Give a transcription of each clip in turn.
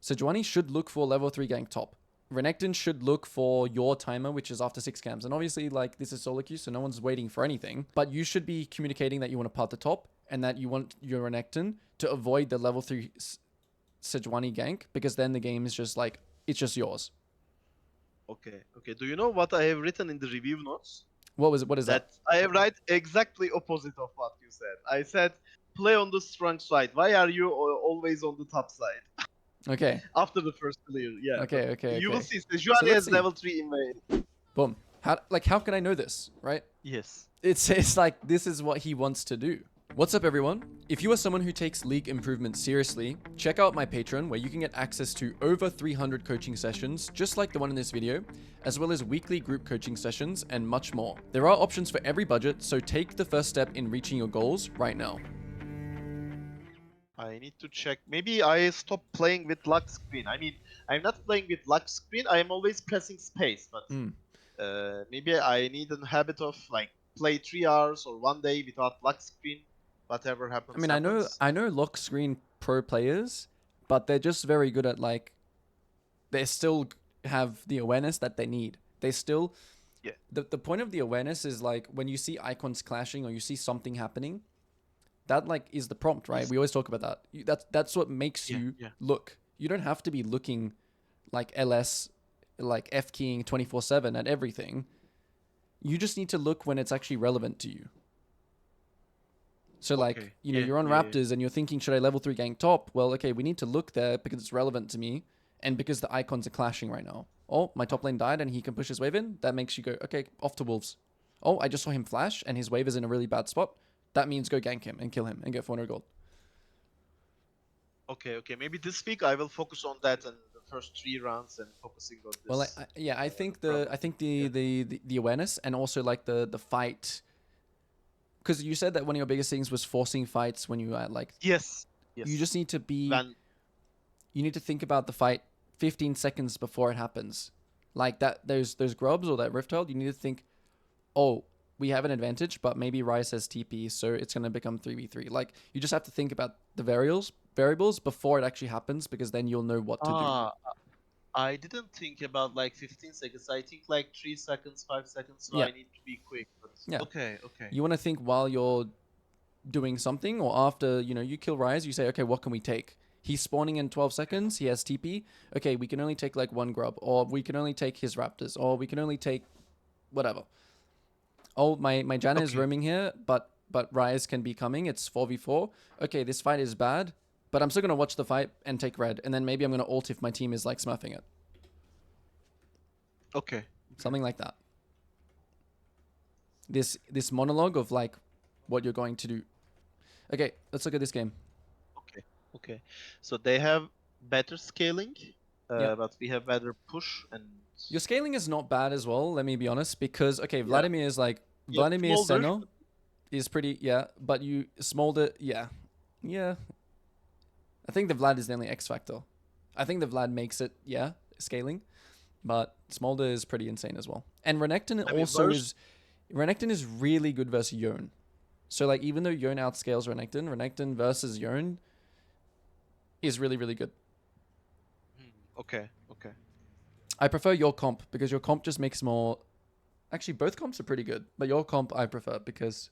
Sejuani should look for level 3 gank top. Renekton should look for your timer, which is after 6 camps. And obviously, like, this is solo queue, so no one's waiting for anything. But you should be communicating that you want to part the top and that you want your Renekton to avoid the level 3 Sejuani gank, because then the game is just like, it's just yours. Okay. Okay. Do you know what I have written in the review notes? What was it? What is that? I have write exactly opposite of what you said. I said play on the strong side. Why are you always on the top side? Okay. After the first clear, yeah. Okay, okay, You will okay. see. So Sejuani let's has see. level 3 invade. Boom. How can I know this, right? Yes. It's like this is what he wants to do. What's up, everyone? If you are someone who takes league improvement seriously, check out my Patreon, where you can get access to over 300 coaching sessions, just like the one in this video, as well as weekly group coaching sessions and much more. There are options for every budget, so take the first step in reaching your goals right now. I need to check. Maybe I stopped playing with lock screen. I mean, I'm not playing with lock screen. I'm always pressing space, but maybe I need a habit of like play 3 hours or 1 day without lock screen. Whatever happens, I mean, happens. I know lock screen pro players, but they're just very good at, like, they still have the awareness that they need. They still, Yeah. The point of the awareness is like when you see icons clashing or you see something happening, that like is the prompt, right? Yes. We always talk about that. That's what makes you look. You don't have to be looking like LS, like F keying 24/7 at everything. You just need to look when it's actually relevant to you. So like, you know, you're on Raptors and you're thinking, should I level 3 gank top? Well, okay, we need to look there because it's relevant to me and because the icons are clashing right now. Oh, my top lane died and he can push his wave in. That makes you go, okay, off to Wolves. Oh, I just saw him flash and his wave is in a really bad spot. That means go gank him and kill him and get 400 gold. Okay, okay. Maybe this week I will focus on that and the first 3 rounds and focusing on this. Well, I think the awareness and also like the fight, because you said that one of your biggest things was forcing fights when you are like, yes. You just need to be, you need to think about the fight 15 seconds before it happens. Like that, those grubs or that Rift Herald, you need to think, oh, we have an advantage, but maybe Ryze has TP, so it's going to become 3v3. Like, you just have to think about the variables before it actually happens, because then you'll know what to do. I didn't think about like 15 seconds. I think like 3 seconds, 5 seconds, so Yeah. I need to be quick. But Yeah. okay, okay. You want to think while you're doing something, or after, you know, you kill Ryze, you say, okay, what can we take? He's spawning in 12 seconds, he has TP. Okay, we can only take like 1 grub, or we can only take his Raptors, or we can only take whatever. Oh, my Janna is roaming here, but Ryze can be coming. It's 4v4. Okay, this fight is bad, but I'm still going to watch the fight and take red, and then maybe I'm going to ult if my team is like smurfing it. Okay. Something like that. This monologue of like what you're going to do. Okay, let's look at this game. Okay, okay. So they have better scaling, but we have better push and... Your scaling is not bad as well, let me be honest, because, okay, Vladimir is like, Vladimir Senna is pretty, but you Smolder, yeah. I think the Vlad is the only X factor. I think the Vlad makes it, scaling, but Smolder is pretty insane as well. And Renekton Renekton is really good versus Yone. So like, even though Yone outscales Renekton versus Yone is really, really good. Okay, okay. I prefer your comp because your comp just makes more... Actually, both comps are pretty good, but your comp I prefer because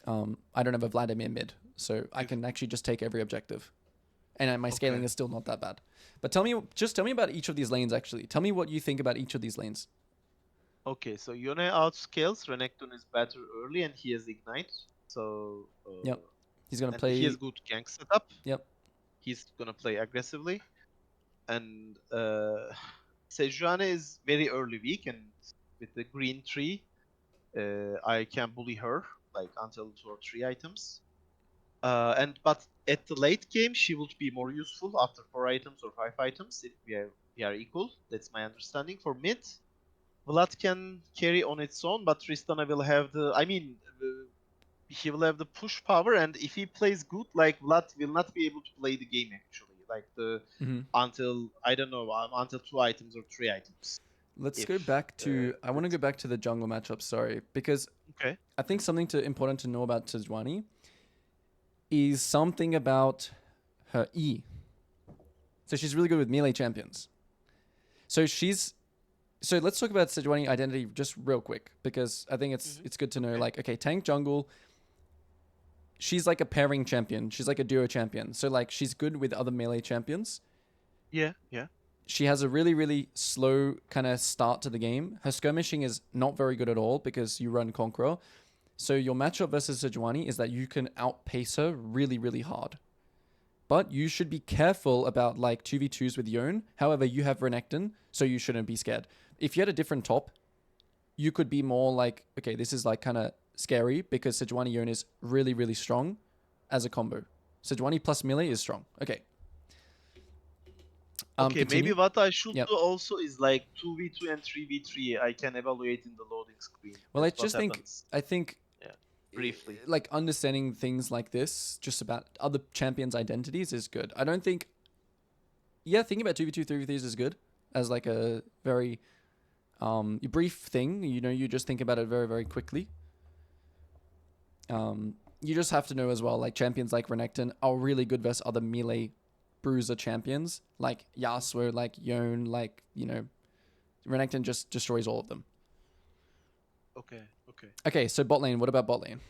I don't have a Vladimir mid, so I can actually just take every objective. And my scaling is still not that bad. But tell me about each of these lanes, actually. Tell me what you think about each of these lanes. Okay, so Yone outscales, Renekton is better early, and he has Ignite. So... Yep. He's going to play... He has good gank setup. Yep. He's going to play aggressively. And Sejuani is very early weak, and with the green tree, I can bully her like until 2 or 3 items. But at the late game, she would be more useful after 4 items or 5 items. If we are equal. That's my understanding. For mid, Vlad can carry on its own, but Tristana will have the... I mean, he will have the push power, and if he plays good, like Vlad will not be able to play the game actually. Like until I don't know, until 2 items or 3 items. Let's go back to... I want to go back to the jungle matchup, sorry, because I think something important to know about Sejuani is something about her E. So she's really good with melee champions. So let's talk about Sejuani identity just real quick, because I think it's good to know. Okay. Like, okay, tank jungle. She's like a pairing champion. She's like a duo champion. So like she's good with other melee champions. Yeah. She has a really, really slow kind of start to the game. Her skirmishing is not very good at all because you run Conqueror. So your matchup versus Sejuani is that you can outpace her really, really hard. But you should be careful about like 2v2s with Yone. However, you have Renekton, so you shouldn't be scared. If you had a different top, you could be more like, okay, this is like kind of scary because Sejuani Yone is really, really strong as a combo. Sejuani plus melee is strong. Okay. Okay, Continue. maybe what I should Yep. do also is like 2v2 and 3v3. I can evaluate in the loading screen. Well, That's I just what think, happens. I think Briefly. like understanding things like this, just about other champions' identities, is good. I don't think. Yeah, thinking about 2v2, 3v3s is good as like a very brief thing. You know, you just think about it very, very quickly. You just have to know as well, like champions like Renekton are really good versus other melee bruiser champions like Yasuo, like Yone, like, you know, Renekton just destroys all of them. Okay, so bot lane. What about bot lane?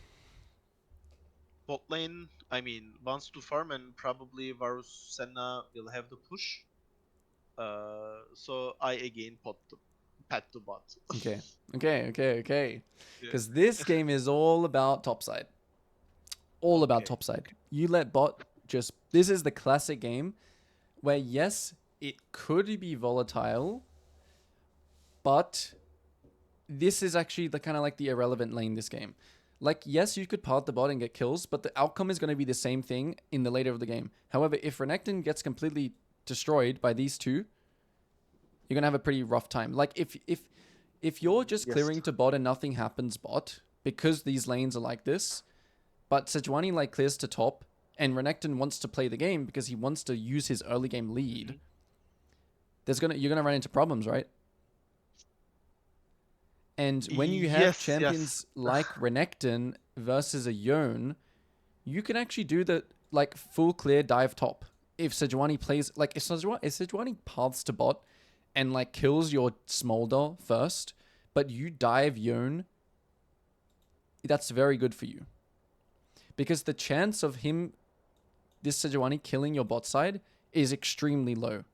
Bot lane, I mean, wants to farm and probably Varus Senna will have the push. So I again pat the bot. Okay. Because this game is all about topside. All about topside. You let bot just... This is the classic game where, yes, it could be volatile, but this is actually the kind of like the irrelevant lane this game. Like, yes, you could part the bot and get kills, but the outcome is going to be the same thing in the later of the game. However, if Renekton gets completely destroyed by these two, you're going to have a pretty rough time. Like, if you're just clearing to bot and nothing happens bot, because these lanes are like this, but Sejuani like clears to top, and Renekton wants to play the game because he wants to use his early game lead, you're gonna run into problems, right? And when you have champions like Renekton versus a Yone, you can actually do the like full clear dive top. If Sejuani plays like if Sejuani paths to bot and like kills your Smolder first, but you dive Yone, that's very good for you. Because the chance of this Sejuani killing your bot side is extremely low.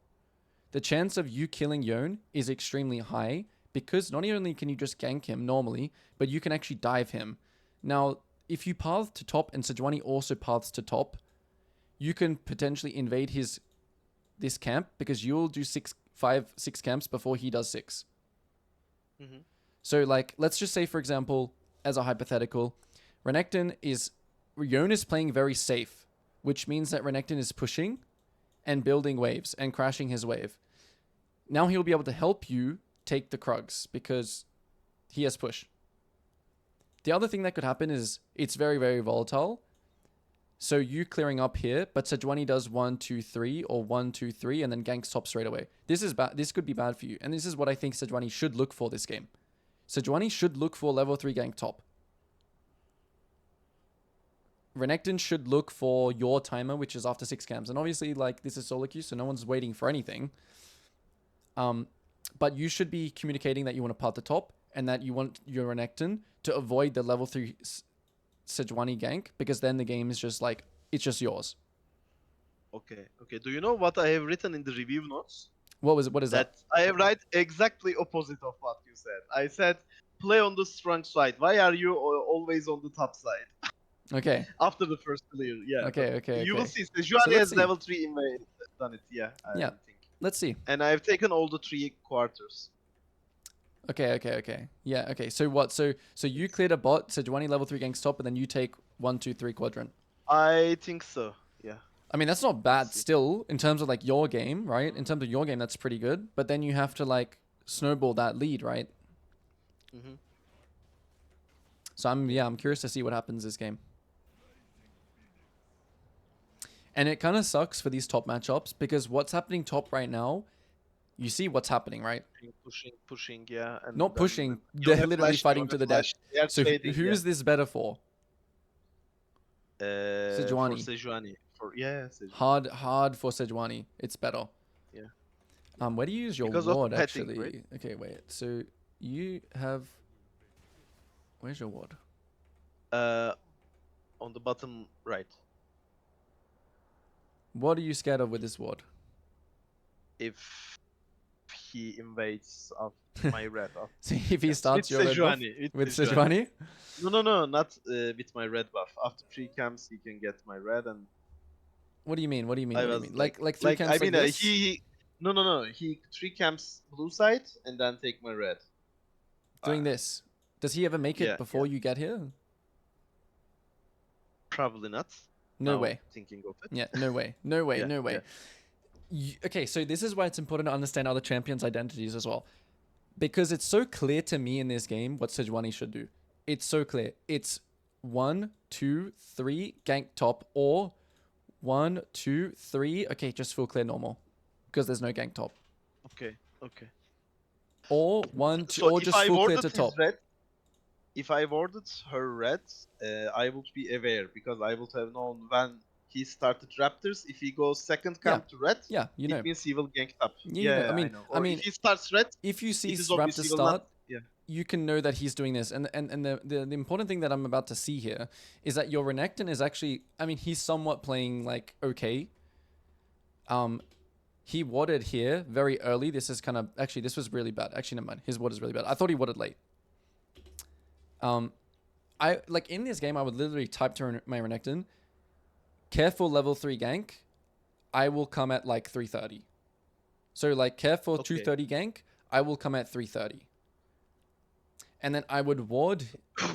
The chance of you killing Yone is extremely high because not only can you just gank him normally, but you can actually dive him. Now, if you path to top and Sejuani also paths to top, you can potentially invade this camp because you'll do 6 camps before he does 6. So like, let's just say, for example, as a hypothetical, Yone is playing very safe, which means that Renekton is pushing and building waves and crashing his wave. Now he'll be able to help you take the Krugs because he has push. The other thing that could happen is it's very, very volatile. So you clearing up here, but Sejuani does 1, 2, 3 or 1, 2, 3 and then ganks top straight away. This is bad. This could be bad for you. And this is what I think Sejuani should look for this game. Sejuani should look for level 3 gank top. Renekton should look for your timer, which is after 6 camps. And obviously, like, this is solo queue, so no one's waiting for anything. But you should be communicating that you want to part the top and that you want your Renekton to avoid the level 3 Sejuani gank, because then the game is just like, it's just yours. Okay. Do you know what I have written in the review notes? What is that? I write exactly opposite of what you said. I said, play on the strong side. Why are you always on the top side? Okay. After the first clear, yeah. Okay. You will see. Sejuani has level 3 invade done it, yeah. I think. Let's see. And I've taken all the 3 quarters. Okay. Yeah, okay. So what? So you cleared a bot, Sejuani level 3 ganks top, and then you take 1, 2, 3 quadrant. I think so, yeah. I mean, that's not bad still, in terms of like your game, right? In terms of your game, that's pretty good. But then you have to like snowball that lead, right? So I'm curious to see what happens this game. And it kind of sucks for these top matchups because what's happening top right now, you see what's happening, right? Pushing, yeah. And not pushing, they're literally fighting to the death. So who's this better for? Sejuani. For Sejuani. for Sejuani. Hard for Sejuani. It's better. Yeah. Where do you use your Because of the ward petting, actually? right? Okay, wait. So you have. Where's your ward? On the bottom right. What are you scared of with this ward? If he invades my red buff. See if he starts with your red buff Sejuani, with Sejuani. No, not with my red buff. After 3 camps, he can get my red, and What do you mean? What do you mean? I What do you was mean? Like 3 camps I like mean, this? no. He 3 camps blue side and then take my red. Doing this. Does he ever make it yeah, before you get here? Probably not. No Now way. Thinking of it. Yeah, no way. No way. Yeah, No way. Okay, so this is why it's important to understand other champions' identities as well. Because it's so clear to me in this game what Sejuani should do. It's so clear. It's 1, 2, 3, gank top, or 1, 2, 3. Okay, just full clear normal. Because there's no gank top. Okay. Or 1, 2, So or if just I full clear warded to his top. red, if I warded her red, I would be aware because I would have known when he started Raptors. If he goes second camp to red, Yeah, you know. it means he will gank top. Yeah, I mean, know. Or if he starts red, if you see it is Raptor obviously will start, not. Yeah. you can know that he's doing this. And the important thing that I'm about to see here is that your Renekton is actually, I mean, he's somewhat playing like okay. He warded here very early. This is kind of, actually, this was really bad. Actually, never mind. His ward is really bad. I thought he warded late. I like in this game, I would literally type to my Renekton, careful level 3 gank. I will come at like 330. So like careful 230 gank. I will come at 330. And then I would ward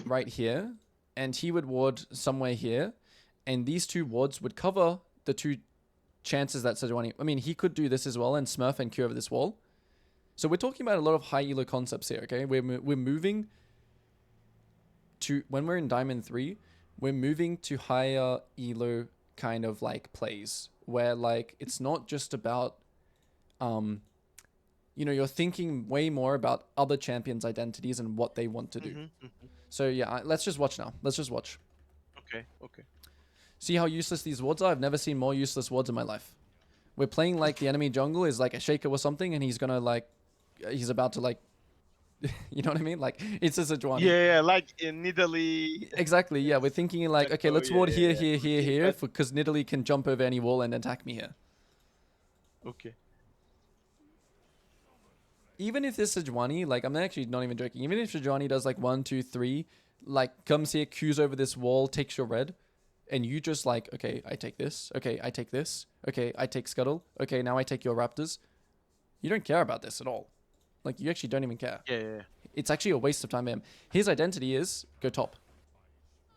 right here, and he would ward somewhere here, and these 2 wards would cover the 2 chances that Sejuani. I mean, he could do this as well and Smurf and Q over this wall. So we're talking about a lot of high elo concepts here. Okay, we're moving to, when we're in Diamond 3, we're moving to higher elo kind of like plays where like it's not just about you're thinking way more about other champions' identities and what they want to do. So yeah, let's just watch now. Let's just watch. Okay. See how useless these wards are? I've never seen more useless wards in my life. We're playing like the enemy jungle is like a shaker or something, and he's gonna like, he's about to like, you know what I mean? Like, it's a Sejuani. Yeah, like in Nidalee. Exactly, yeah. We're thinking like, okay, let's ward here, because Nidalee can jump over any wall and attack me here. Okay. Even if this Sejuani, like, I'm actually not even joking. Even if Sejuani does like 1, 2, 3, like comes here, Qs over this wall, takes your red, and you just like, okay, I take this. Okay, I take this. Okay, I take Scuttle. Okay, now I take your Raptors. You don't care about this at all. Like, you actually don't even care. Yeah. It's actually a waste of time for him. His identity is go top.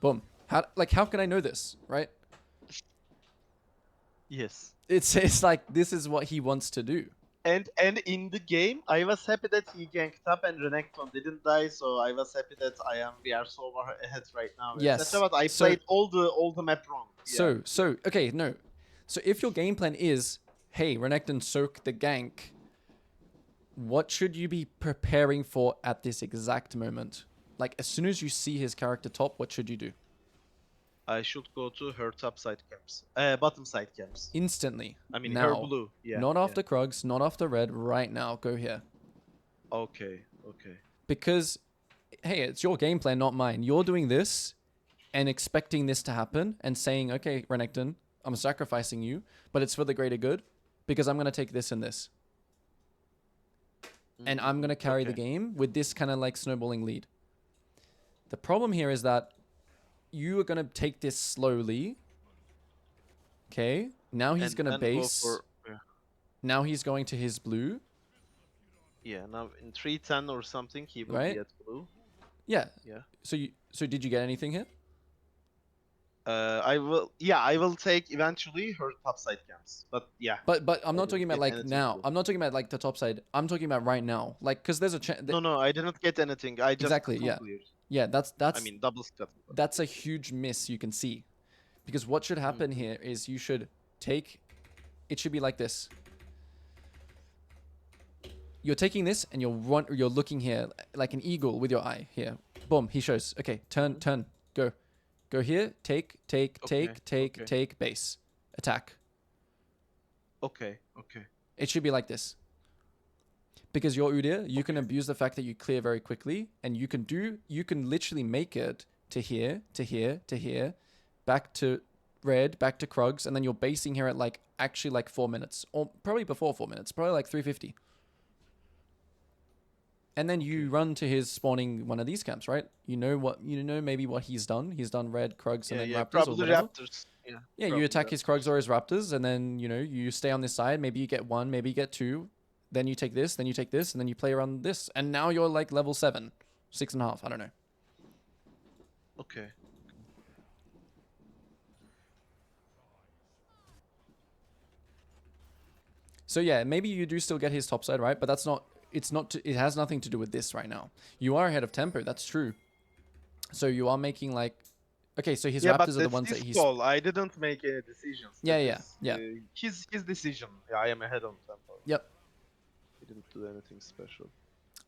Boom. How can I know this, right? Yes. It's like this is what he wants to do. And in the game, I was happy that he ganked up and Renekton didn't die, so I was happy that we are so far ahead right now. Yes. But I played all the map wrong. So okay, no. So if your game plan is, hey, Renekton soak the gank, what should you be preparing for at this exact moment? Like, as soon as you see his character top, what should you do? I should go to her top side camps. Bottom side camps. Instantly. I mean, now. her blue. Yeah. Not after Krugs, not after red, right now. Go here. Okay. Because, hey, it's your game plan, not mine. You're doing this and expecting this to happen and saying, okay, Renekton, I'm sacrificing you, but it's for the greater good because I'm going to take this and this. And I'm going to carry the game with this kind of like snowballing lead. The problem here is that you are going to take this slowly. Okay. Now he's going to base. Now he's going to his blue. Yeah, now in 310 or something, he will be at blue. Yeah. So did you get anything here? I will take eventually her top side camps. But yeah. But I'm not talking about like now. Blue. I'm not talking about like the top side. I'm talking about right now. Like, cause there's a chance. No, I didn't get anything. I just cleared. Yeah, that's. I mean, double scuttle. That's a huge miss you can see, because what should happen here is you should take. It should be like this. You're taking this and you're looking here like an eagle with your eye here. Boom, he shows. Okay, turn, go here, take, base. attack. Okay. Okay. It should be like this. Because your Udyr, you can abuse the fact that you clear very quickly, and you can literally make it to here, to here, to here, back to red, back to Krugs, and then you're basing here at like actually like 4 minutes, or probably before 4 minutes, probably like 350. And then you run to his spawning one of these camps, right? You know maybe what he's done. He's done red, Krugs, and then Raptors probably or whatever. Raptors. Yeah, you attack his Krugs or his Raptors, and then you stay on this side. Maybe you get one, maybe you get two. Then you take this, then you take this, and then you play around this, and now you're like level 7, 6.5. I don't know. Okay. So yeah, maybe you do still get his top side, right? But that's not. It's not. It has nothing to do with this right now. You are ahead of tempo. That's true. So you are making like. Okay, so his Raptors are the ones that he's. Call. I didn't make any decisions. Yeah. His decision. Yeah, I am ahead of tempo. Yep. He didn't do anything special.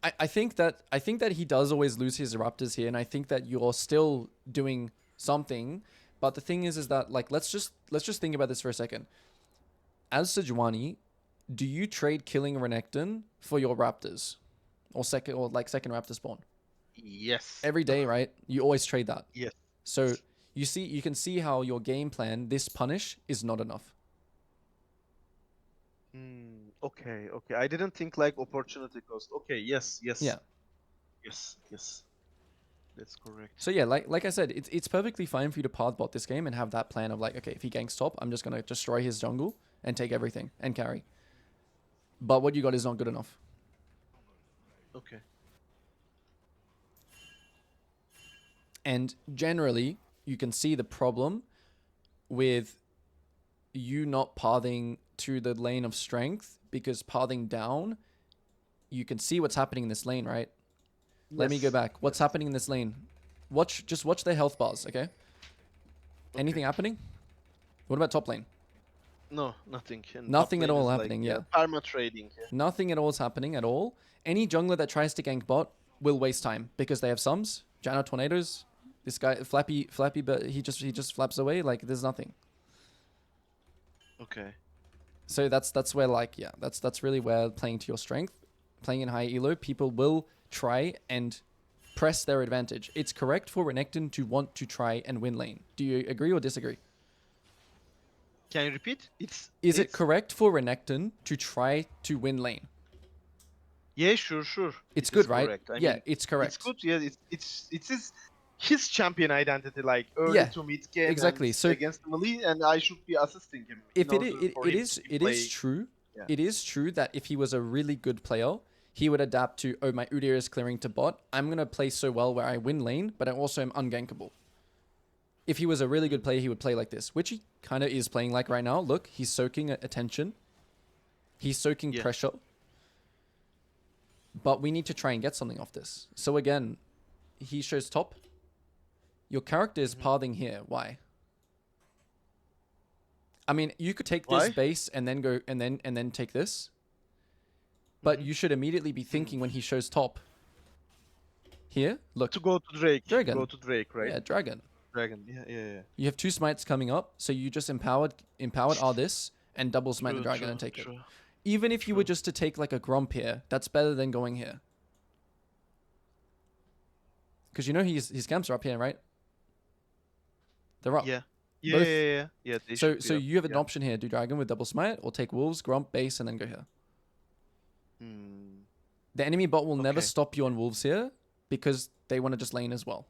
I think that he does always lose his Raptors here, and I think that you're still doing something. But the thing is that like let's just think about this for a second. As Sejuani, do you trade killing Renekton for your Raptors, or second Raptor spawn? Yes. Every day, right? You always trade that. Yes. So you can see how your game plan, this punish, is not enough. Okay. I didn't think like opportunity cost. Okay. Yes. Yeah. Yes. That's correct. So yeah, like I said, it's perfectly fine for you to path bot this game and have that plan of like, okay, if he ganks top, I'm just gonna destroy his jungle and take everything and carry. But what you got is not good enough. Okay. And generally, you can see the problem with you not pathing to the lane of strength, because pathing down, you can see what's happening in this lane, right? Yes. Let me go back. What's happening in this lane? Just watch their health bars, okay? Anything happening? What about top lane? No, nothing. Nothing at all happening, yeah. Karma trading. Yeah. Nothing at all is happening at all. Any jungler that tries to gank bot will waste time because they have sums. Janna Tornadoes. This guy, Flappy, but he just flaps away. Like, there's nothing. Okay. So that's where, like, yeah, that's really where playing to your strength, playing in high elo, people will try and press their advantage. It's correct for Renekton to want to try and win lane. Do you agree or disagree? Can you repeat? Is it correct for Renekton to try to win lane? Yeah, sure. It's good, right? Yeah, it's correct. It's good. Yeah, it's his champion identity, like early to mid game. Exactly. So against melee, and I should be assisting him. If it is true. Yeah. It is true that if he was a really good player, he would adapt to, oh, my Udyr is clearing to bot. I'm gonna play so well where I win lane, but I also am ungankable. If he was a really good player, he would play like this, which he kind of is playing like right now. Look, he's soaking attention. He's soaking pressure. But we need to try and get something off this. So again, he shows top. Your character is pathing here. Why? I mean, you could take this base and then go and then take this. But you should immediately be thinking when he shows top. Here, look. To go to Drake. Dragon. Go to Drake, right? Yeah, Dragon. Yeah. You have 2 smites coming up, so you just empowered R this and double smite the dragon and take it. Even if you were just to take like a Gromp here, that's better than going here. Because you know his camps are up here, right? They're up. Yeah. So you have an option here: do dragon with double smite, or take wolves, Gromp, base, and then go here. The enemy bot will never stop you on wolves here because they want to just lane as well.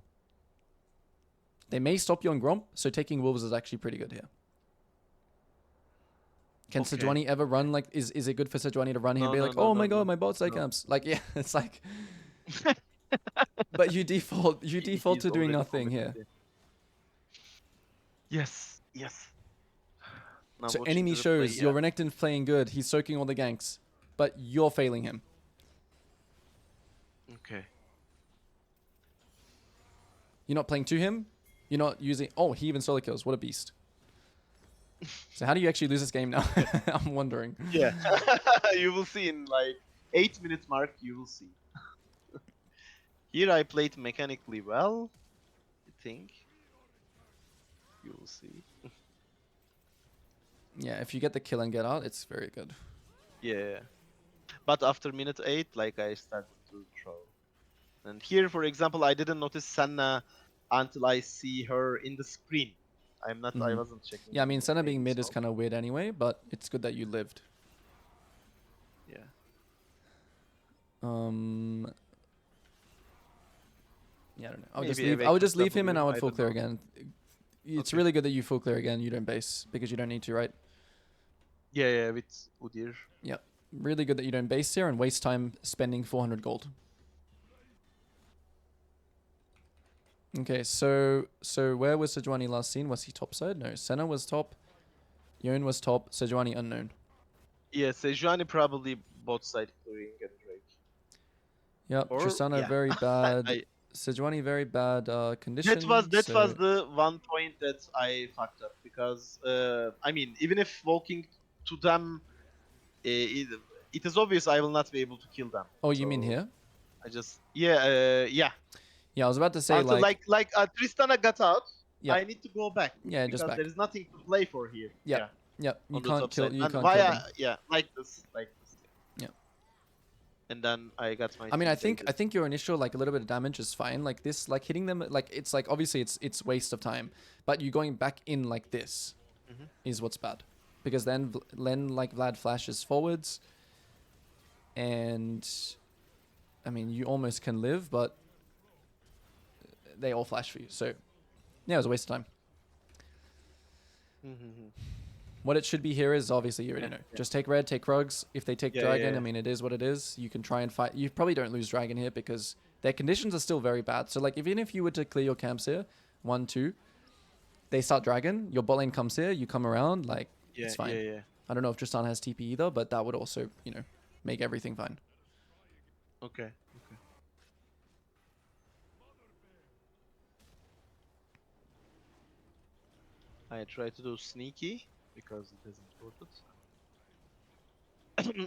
They may stop you on Gromp, so taking wolves is actually pretty good here. Can Sejuani ever run like? Is it good for Sejuani to run here and be like, oh my god, my bot side camps? Like, yeah, it's like. But you default to doing nothing here. Yes. Now so enemy shows your Renekton playing good. He's soaking all the ganks, but you're failing him. Okay. You're not playing to him. You're not using... Oh, he even solo kills. What a beast. So how do you actually lose this game now? I'm wondering. Yeah. You will see in like 8 minutes mark, you will see. Here I played mechanically well, I think. You will see. Yeah, if you get the kill and get out, it's very good. Yeah. But after minute 8, like I started to throw. And here, for example, I didn't notice Senna until I see her in the screen. I wasn't checking Yeah, I mean, minute Senna 8, being mid is so kind of weird anyway, but it's good that you lived. yeah. Yeah, I don't know. Maybe I would Awakened just leave him and W, I would I full don't clear know. again. It's Okay. really good that you full clear again. You don't base because you don't need to, right? Yeah, with Udyr. Yeah. Really good that you don't base here and waste time spending 400 gold. Okay, so where was Sejuani last seen? Was he top side? No, Senna was top. Yone was top. Sejuani unknown. Yeah, Sejuani probably bot side clearing and Drake. Yep, Or Tristana yeah. very bad. I Sejuani very bad that condition. was So the one point that I fucked up because I mean even if walking to them it is obvious I will not be able to kill them. oh, you mean So here? I just yeah. Yeah, I was about to say Until like Tristana got out, yep. I need to go back Yeah, just because back. there is nothing to play for here. Yeah, Yep. Yep. You on the can't top kill side. And kill via them. yeah, like this. Yeah. And then I got my I mean, team I baited. think your initial like a little bit of damage is fine. Like this, like hitting them, like it's like obviously it's waste of time. But you going back in like this Mhm. is what's bad, because then like Vlad flashes forwards, and I mean you almost can live, but they all flash for you. So yeah, it was a waste of time. Mhm. What it should be here is obviously you already Yeah, know. yeah. Just take red, take Krugs. If they take Yeah, dragon, yeah. I mean it is what it is. You can try and fight. You probably don't lose dragon here because their conditions are still very bad. So like even if you were to clear your camps here, 1, 2, they start dragon. Your bot lane comes here. You come around. Like Yeah, it's fine. yeah, yeah. I don't know if Tristan has TP either, but that would also make everything fine. Okay. I try to do sneaky because it isn't worth it.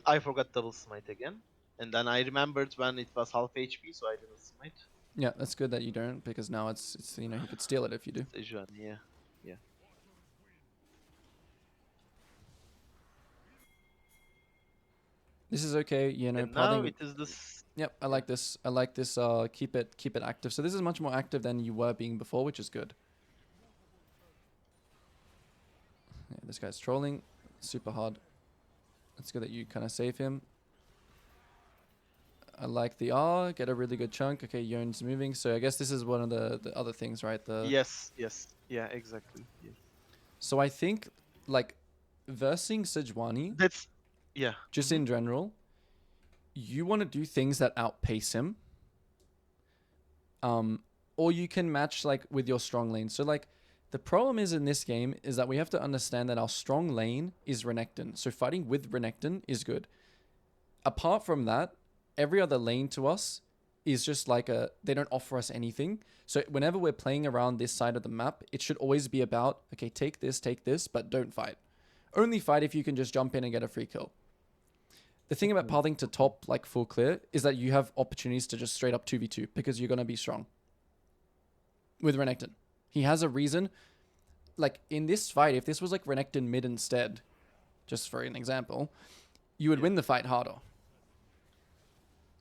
I forgot double smite again. And then I remembered when it was half HP, so I didn't smite. Yeah, that's good that you don't, because now it's you could steal it if you do. Sejuani, yeah. This is okay, And now pathing. it is this. Yep, I like this. I like this. Keep it active. So this is much more active than you were being before, which is good. Yeah, this guy's trolling, super hard. It's good that you kind of save him. I like the R. Get a really good chunk. Okay, Yone's moving. So I guess this is one of the other things, right? Yes. Yeah, exactly. Yes. So I think like versing Sejuani, That's yeah. just in general, you want to do things that outpace him. Or you can match like with your strong lane. So like the problem is in this game is that we have to understand that our strong lane is Renekton. So fighting with Renekton is good. Apart from that, every other lane to us is just like they don't offer us anything. So whenever we're playing around this side of the map, it should always be about, okay, take this, but don't fight. Only fight if you can just jump in and get a free kill. The thing about pathing to top like full clear is that you have opportunities to just straight up 2v2 because you're going to be strong. With Renekton. He has a reason. Like in this fight, if this was like Renekton mid instead, just for an example, you would win the fight harder.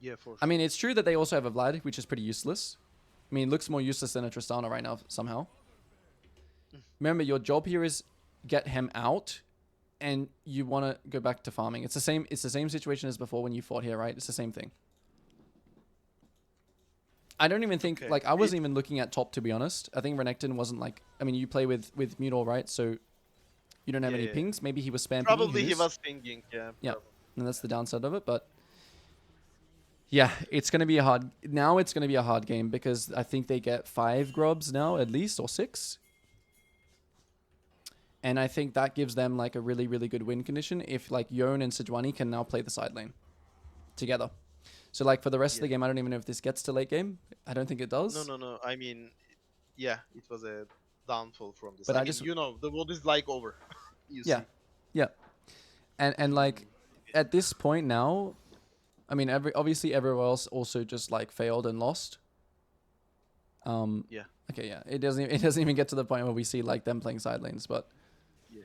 Yeah, for sure. I mean, it's true that they also have a Vlad, which is pretty useless. I mean, it looks more useless than a Tristana right now somehow. Remember, your job here is get him out, and you want to go back to farming. It's the same situation as before when you fought here, right? It's the same thing. I don't even think, like, I wasn't even looking at top, to be honest. I think Renekton wasn't like, I mean, you play with Mutall, right? So you don't have any pings. Maybe he was spam pinging. Probably he was pinging, yeah. Yeah, and that's the downside of it, but yeah, it's going to be a hard... Now it's going to be a hard game because I think they get 5 grubs now at least, or 6. And I think that gives them like a really, really good win condition if like Yone and Sejuani can now play the side lane together. So like for the rest of the game, I don't even know if this gets to late game. I don't think it does. No. I mean, yeah, it was a downfall from this. But I mean, the world is like over. Yeah. And like at this point now, I mean, obviously everyone else also just like failed and lost. Yeah. Okay, yeah. It doesn't even get to the point where we see like them playing side lanes, but Yeah.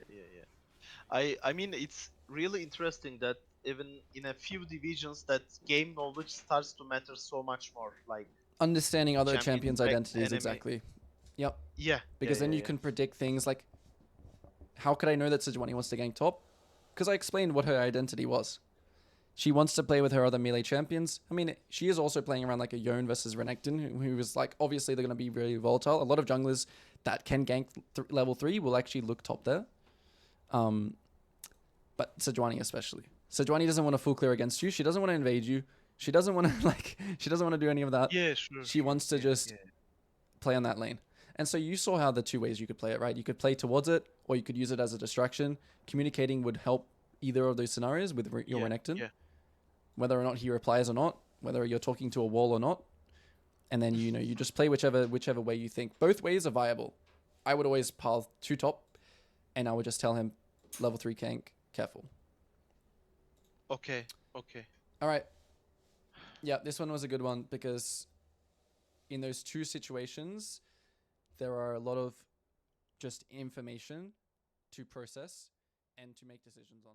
I mean, it's really interesting that even in a few divisions, that game knowledge starts to matter so much more. Like Understanding other champion champions' deck, identities, enemy. exactly. Yep. Yeah, yeah, Because then yeah, you yeah. can predict things like, how could I know that Sejuani wants to gank top? Because I explained what her identity was. She wants to play with her other melee champions. I mean, she is also playing around like a Yone versus Renekton, who is like, obviously they're going to be very volatile. A lot of junglers that can gank level 3 will actually look top there. But Sejuani especially. Sejuani doesn't want to full clear against you. She doesn't want to invade you. She doesn't want to she doesn't want to do any of that. Yeah, sure, She sure. wants to Yeah, just yeah. play on that lane. And so you saw how the two ways you could play it, right? You could play towards it, or you could use it as a distraction. Communicating would help either of those scenarios with your Yeah, Renekton, yeah. whether or not he replies or not, whether you're talking to a wall or not. And then you just play whichever way you think. Both ways are viable. I would always path to top, and I would just tell him, level 3 gank, careful. Okay, okay. All right. Yeah, this one was a good one because in those two situations, there are a lot of just information to process and to make decisions on.